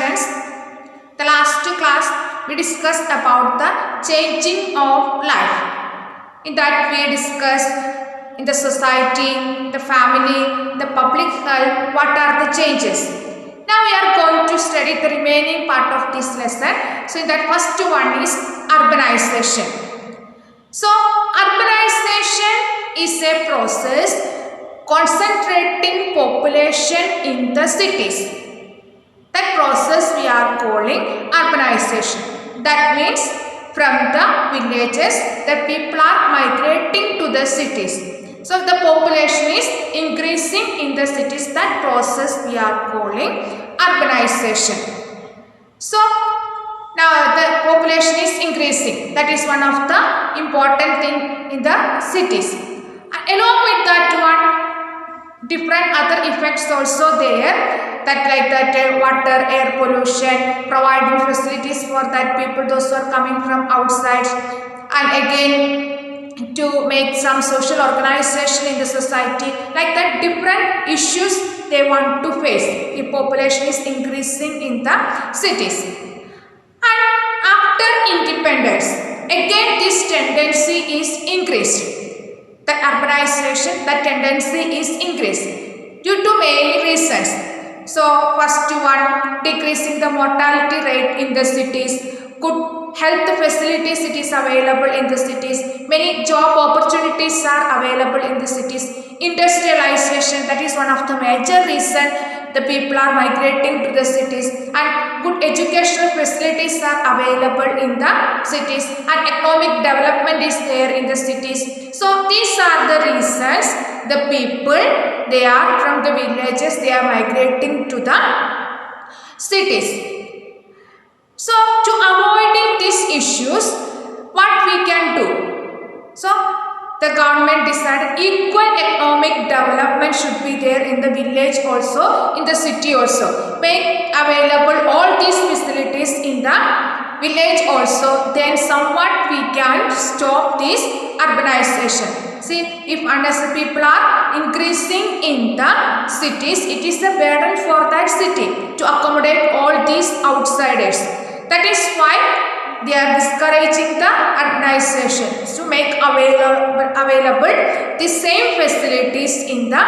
students, the last class we discussed about the changing of life. In that we discussed in the society, the family, the public health, what are the changes. Now we are going to study the remaining part of this lesson. So that first one is urbanization. So urbanization is a process concentrating population in the cities. That process we are calling urbanization. That means from the villages the people are migrating to the cities. So the population is increasing in the cities. That process we are calling urbanization. So now the population is increasing. That is one of the important thing in the cities. Along with that one, different other effects also there. That like that water, air pollution, providing facilities for that people, those who are coming from outside, and again to make some social organization in the society, like that different issues they want to face. The population is increasing in the cities. And after independence, again this tendency is increased. The urbanization, the tendency is increased due to many reasons. So first one, decreasing the mortality rate in the cities, good health facilities it is available in the cities, many job opportunities are available in the cities, industrialization, that is one of the major reason the people are migrating to the cities, and good educational facilities are available in the cities, and economic development is there in the cities. So these are the reasons the people they are from the villages, they are migrating to the cities. So to avoiding these issues, what we can do? So the government decided equal economic development should be there in the village also, in the city also. Make available all these facilities in the village also, then somewhat we can stop this urbanization. See, if unnecessary people are increasing in the cities, it is a burden for that city to accommodate all these outsiders. That is why they are discouraging the urbanization, to make available the same facilities in the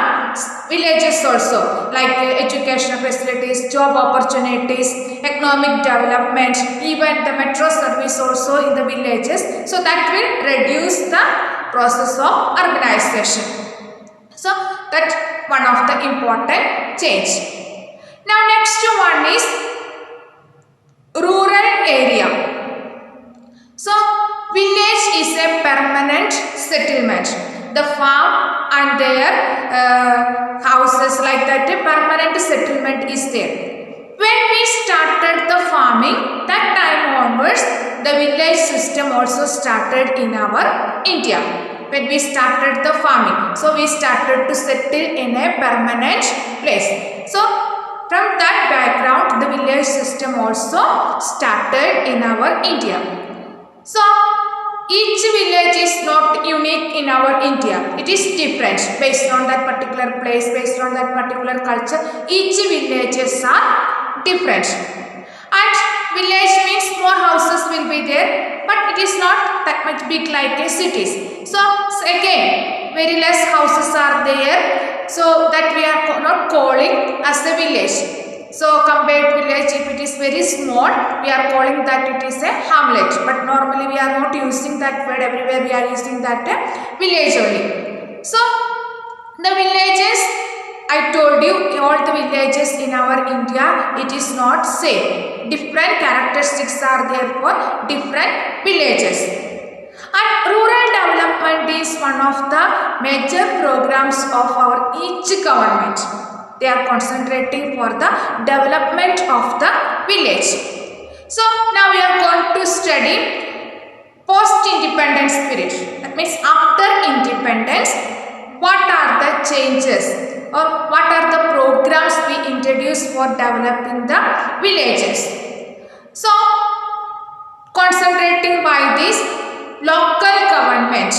villages also, like educational facilities, job opportunities, economic development, even the metro service also in the villages. So that will reduce the process of urbanization. So that one of the important change. Now next one is rural area. So village is a permanent settlement. The farm and their houses, like that a permanent settlement is there. When we started the farming, that time onwards the village system also started in our India. When we started the farming, so we started to settle in a permanent place. So from that background the village system also started in our India. So each village is not unique in our India. It is different based on that particular place, based on that particular culture. Each villages are different. And village means more houses will be there, but it is not that much big like a cities. So again, very less houses are there. So that we are not calling as a village. So compared village, if it is very small, we are calling that it is a hamlet. But normally we are not using that word. Everywhere we are using that village only. So the villages, I told you, all the villages in our India, it is not same. Different characteristics are there for different villages. And rural development is one of the major programs of our each government. They are concentrating for the development of the village. So now we are going to study post-independence period. That means after independence, what are the changes or what are the programs we introduce for developing the villages. So concentrating by this local government,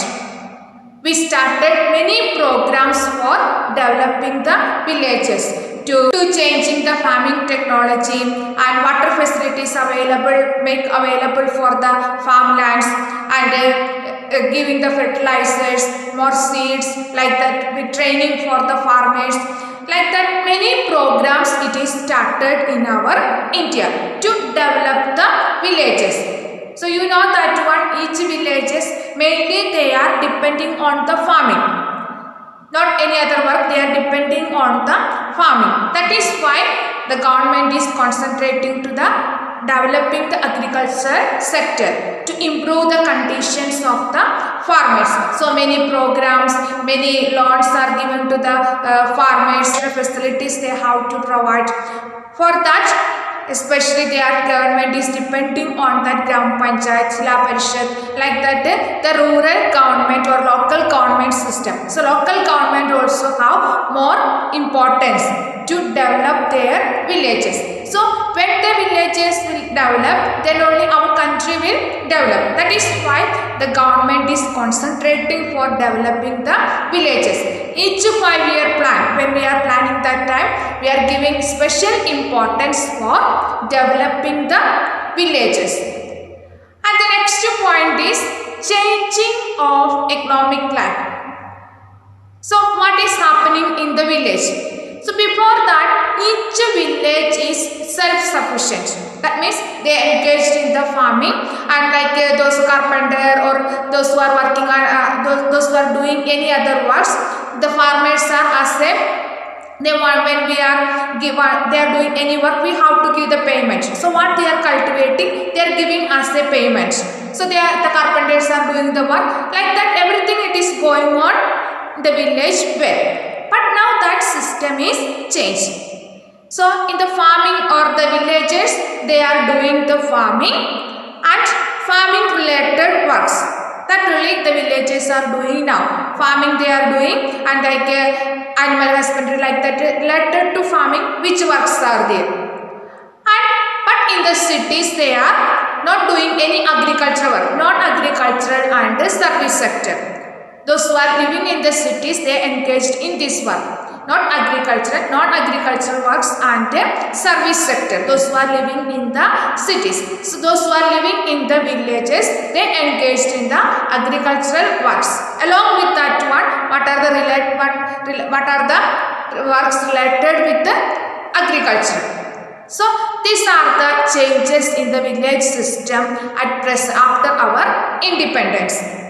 we started many programs for developing the villages. to changing the farming technology and water facilities available, make available for the farmlands, and giving the fertilizers, more seeds, like that, with training for the farmers, like that many programs it is started in our India to develop the villages. So you know that one, each villages mainly they are depending on the farming, not any other work, they are depending on the farming. That is why the government is concentrating to the developing the agriculture sector to improve the conditions of the farmers. So many programs, many loans are given to the farmers, the facilities they have to provide. For that, especially their government is depending on that Gram Panchayat, Jila Parishad, like that the rural government or local government system. So local government also have more importance to develop their villages. So when the villages will develop, then only our country will develop. That is why the government is concentrating for developing the villages. Each 5-year plan, when we are planning that time, we are giving special importance for developing the villages. And the next point is changing of economic life. So what is happening in the village? So before that, each village is self-sufficient. That means they are engaged in the farming, and like those carpenter or those who are working on those who are doing any other works, the farmers are as a, they want, when we are they are doing any work, we have to give the payment. So what they are cultivating, they are giving us a payment. So they are, the carpenters are doing the work, like that everything it is going on the village well. But now that system is changed. So in the farming or the villages, they are doing the farming and farming related works. That really the villages are doing now. Farming they are doing, and like animal husbandry, like that related to farming, which works are there. And but in the cities they are not doing any agricultural work, not agricultural and the service sector. Those who are living in the cities, they are engaged in this work, not agricultural works and the service sector. Those who are living in the cities. So those who are living in the villages, they are engaged in the agricultural works. Along with that one, what are the works related with the agriculture? So these are the changes in the village system at present after our independence.